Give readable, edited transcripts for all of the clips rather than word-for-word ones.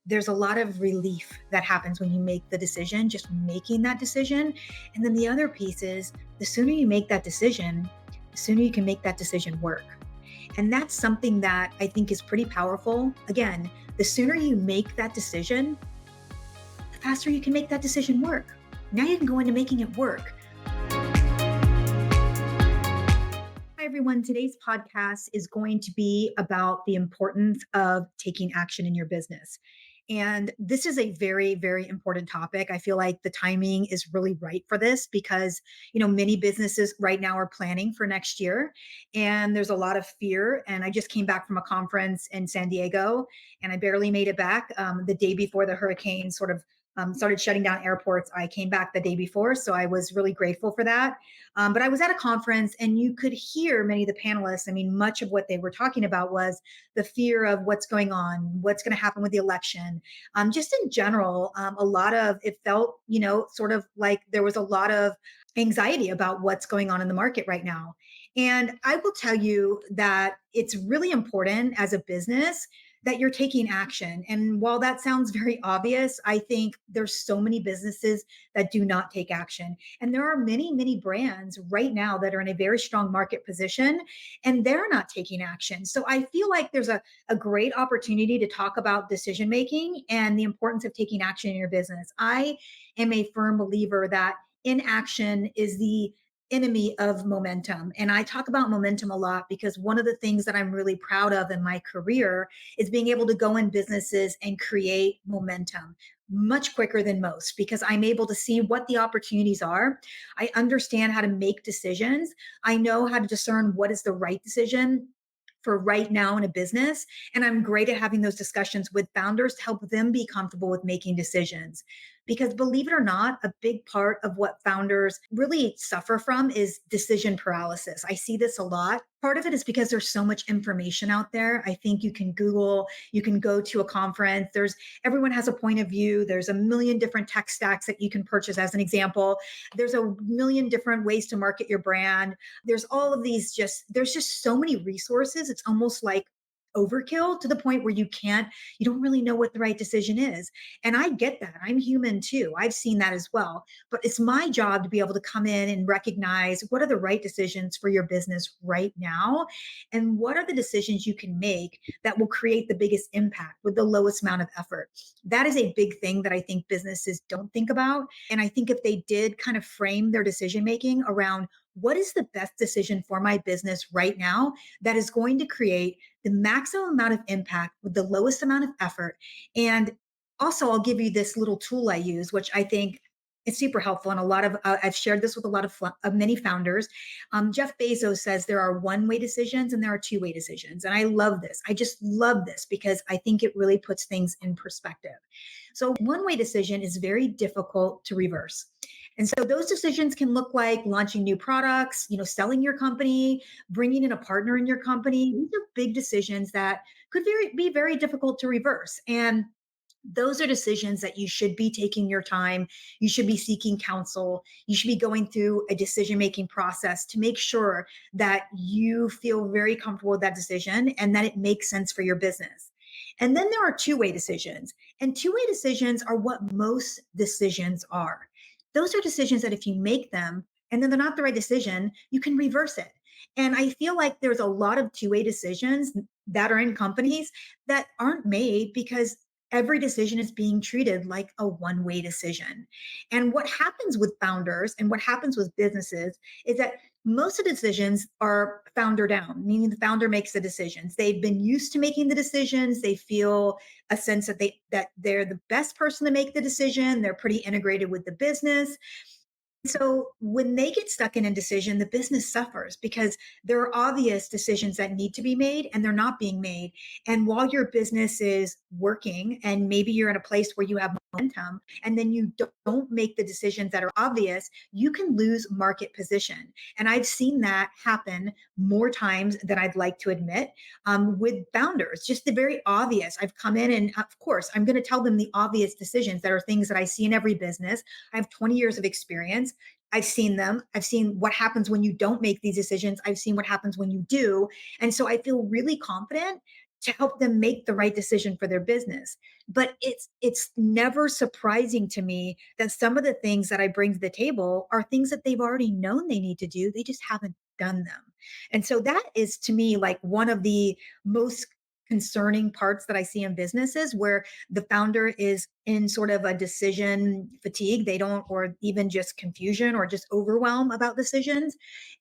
there's a lot of relief that happens when you make the decision, just making that decision. And then the other piece is the sooner you make that decision, the sooner you can make that decision work. And that's something that I think is pretty powerful. Again, the sooner you make that decision, the faster you can make that decision work. Now you can go into making it work. Hi, everyone. Today's podcast is going to be about the importance of taking action in your business. And this is a very, very important topic. I feel like the timing is really right for this because, many businesses right now are planning for next year and there's a lot of fear. And I just came back from a conference in San Diego and I barely made it back the day before the hurricane sort of started shutting down airports. I came back the day before, so I was really grateful for that. But I was at a conference and you could hear many of the panelists. I mean, much of what they were talking about was the fear of what's going on, what's going to happen with the election. Just in general, a lot of it felt, sort of like there was a lot of anxiety about what's going on in the market right now. And I will tell you that it's really important as a business that you're taking action. And while that sounds very obvious, I think there's so many businesses that do not take action. And there are many, many brands right now that are in a very strong market position and they're not taking action. So I feel like there's a great opportunity to talk about decision making and the importance of taking action in your business. I am a firm believer that inaction is the enemy of momentum. And I talk about momentum a lot because one of the things that I'm really proud of in my career is being able to go in businesses and create momentum much quicker than most because I'm able to see what the opportunities are. I understand how to make decisions. I know how to discern what is the right decision for right now in a business. And I'm great at having those discussions with founders to help them be comfortable with making decisions. Because believe it or not, a big part of what founders really suffer from is decision paralysis. I see this a lot. Part of it is because there's so much information out there. I think you can Google, you can go to a conference. Everyone has a point of view. There's a million different tech stacks that you can purchase as an example. There's a million different ways to market your brand. There's all of these there's just so many resources. It's almost like overkill to the point where you don't really know what the right decision is. And I get that. I'm human too. I've seen that as well. But it's my job to be able to come in and recognize what are the right decisions for your business right now and what are the decisions you can make that will create the biggest impact with the lowest amount of effort. That is a big thing that I think businesses don't think about. And I think if they did kind of frame their decision making around what is the best decision for my business right now that is going to create the maximum amount of impact with the lowest amount of effort. And also, I'll give you this little tool I use, which I think is super helpful. And I've shared this with a lot of many founders. Jeff Bezos says there are one-way decisions and there are two-way decisions. And I love this. I just love this because I think it really puts things in perspective. So one-way decision is very difficult to reverse. And so those decisions can look like launching new products, selling your company, bringing in a partner in your company. These are big decisions that could be very difficult to reverse. And those are decisions that you should be taking your time. You should be seeking counsel. You should be going through a decision making process to make sure that you feel very comfortable with that decision and that it makes sense for your business. And then there are two-way decisions. And two-way decisions are what most decisions are. Those are decisions that if you make them and then they're not the right decision, you can reverse it. And I feel like there's a lot of two-way decisions that are in companies that aren't made because every decision is being treated like a one-way decision. And what happens with founders and what happens with businesses is that most of the decisions are founder down, meaning the founder makes the decisions. They've been used to making the decisions. They feel a sense that they're the best person to make the decision. They're pretty integrated with the business. So when they get stuck in a decision, the business suffers because there are obvious decisions that need to be made and they're not being made. And while your business is working and maybe you're in a place where you have momentum and then you don't make the decisions that are obvious, you can lose market position. And I've seen that happen more times than I'd like to admit with founders, just the very obvious. I've come in and of course, I'm going to tell them the obvious decisions that are things that I see in every business. I have 20 years of experience. I've seen them. I've seen what happens when you don't make these decisions. I've seen what happens when you do. And so I feel really confident to help them make the right decision for their business. But it's never surprising to me that some of the things that I bring to the table are things that they've already known they need to do. They just haven't done them. And so that is to me like one of the most concerning parts that I see in businesses where the founder is in sort of a decision fatigue. They don't, or even just confusion or just overwhelm about decisions.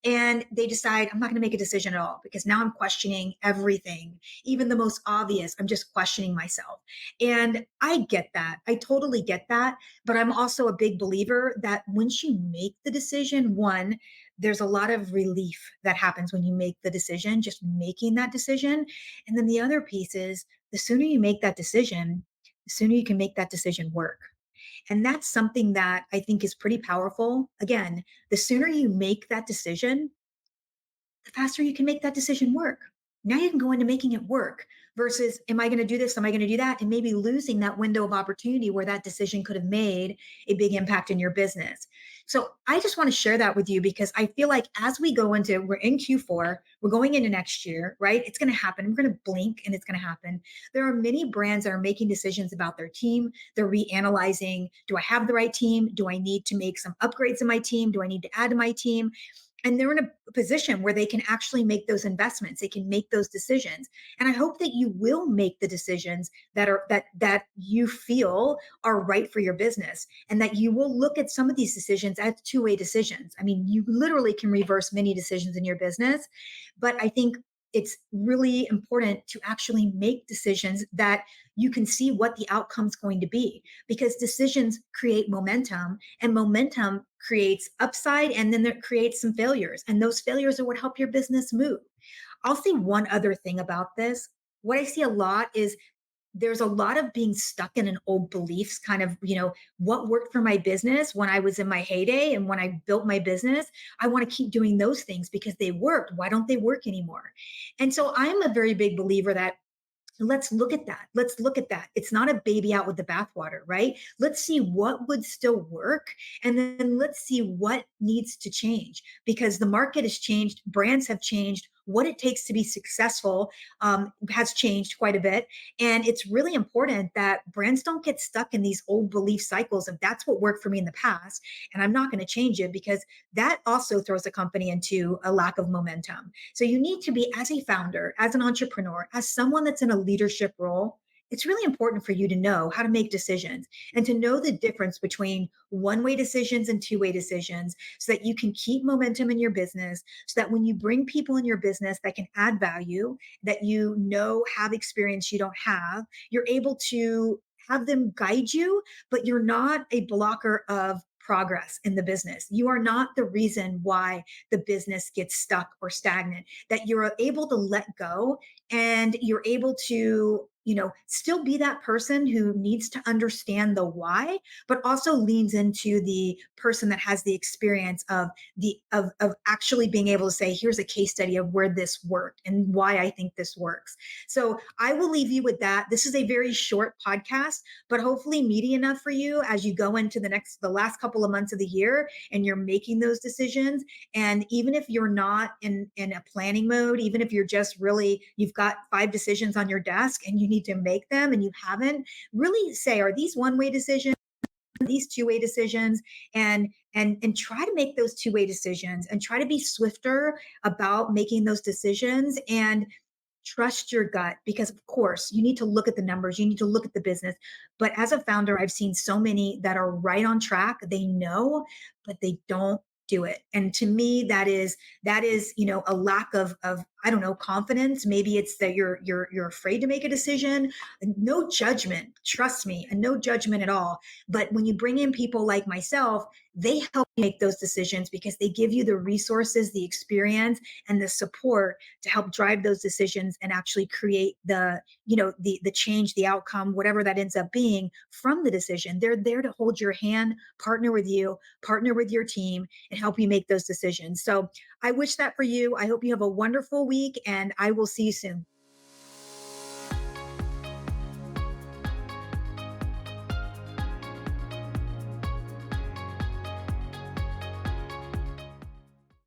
And they decide, I'm not going to make a decision at all because now I'm questioning everything, even the most obvious. I'm just questioning myself. And I get that. I totally get that. But I'm also a big believer that once you make the decision, one, there's a lot of relief that happens when you make the decision, just making that decision. And then the other piece is the sooner you make that decision, the sooner you can make that decision work. And that's something that I think is pretty powerful. Again, the sooner you make that decision, the faster you can make that decision work. Now you can go into making it work versus, am I going to do this? Am I going to do that? And maybe losing that window of opportunity where that decision could have made a big impact in your business. So I just want to share that with you because I feel like as we go into, we're in Q4, we're going into next year, right? It's going to happen. We're going to blink and it's going to happen. There are many brands that are making decisions about their team. They're reanalyzing, do I have the right team? Do I need to make some upgrades in my team? Do I need to add to my team? And they're in a position where they can actually make those investments, they can make those decisions. And I hope that you will make the decisions that you feel are right for your business, and that you will look at some of these decisions as two-way decisions. I mean, you literally can reverse many decisions in your business, but I think it's really important to actually make decisions that you can see what the outcome's going to be, because decisions create momentum, and momentum creates upside, and then it creates some failures, and those failures are what help your business move. I'll say one other thing about this. What I see a lot is there's a lot of being stuck in an old beliefs, kind of, what worked for my business when I was in my heyday and when I built my business. I want to keep doing those things because they worked. Why don't they work anymore? And so I'm a very big believer that let's look at that. Let's look at that. It's not a baby out with the bathwater, right? Let's see what would still work. And then let's see what needs to change, because the market has changed, brands have changed. What it takes to be successful has changed quite a bit. And it's really important that brands don't get stuck in these old belief cycles of that's what worked for me in the past, and I'm not going to change it, because that also throws a company into a lack of momentum. So you need to be, as a founder, as an entrepreneur, as someone that's in a leadership role, it's really important for you to know how to make decisions and to know the difference between one-way decisions and two-way decisions, so that you can keep momentum in your business, so that when you bring people in your business that can add value, that have experience you don't have, you're able to have them guide you, but you're not a blocker of progress in the business. You are not the reason why the business gets stuck or stagnant, that you're able to let go, and you're able to still be that person who needs to understand the why, but also leans into the person that has the experience of actually being able to say, here's a case study of where this worked and why I think this works. So I will leave you with that. This is a very short podcast, but hopefully meaty enough for you as you go into the last couple of months of the year and you're making those decisions. And even if you're not in a planning mode, even if you're just really, you've got 5 decisions on your desk and you need to make them and you haven't, really say, are these one-way decisions, these two-way decisions? And try to make those two-way decisions and try to be swifter about making those decisions, and trust your gut, because of course you need to look at the numbers, you need to look at the business. But as a founder, I've seen so many that are right on track, they know, but they don't do it. And to me, that is a lack of I don't know, confidence. Maybe it's that you're afraid to make a decision. No judgment, trust me, and no judgment at all. But when you bring in people like myself, they help you make those decisions because they give you the resources, the experience, and the support to help drive those decisions and actually create the change, the outcome, whatever that ends up being from the decision. They're there to hold your hand, partner with you, partner with your team, and help you make those decisions. So I wish that for you. I hope you have a wonderful week, and I will see you soon.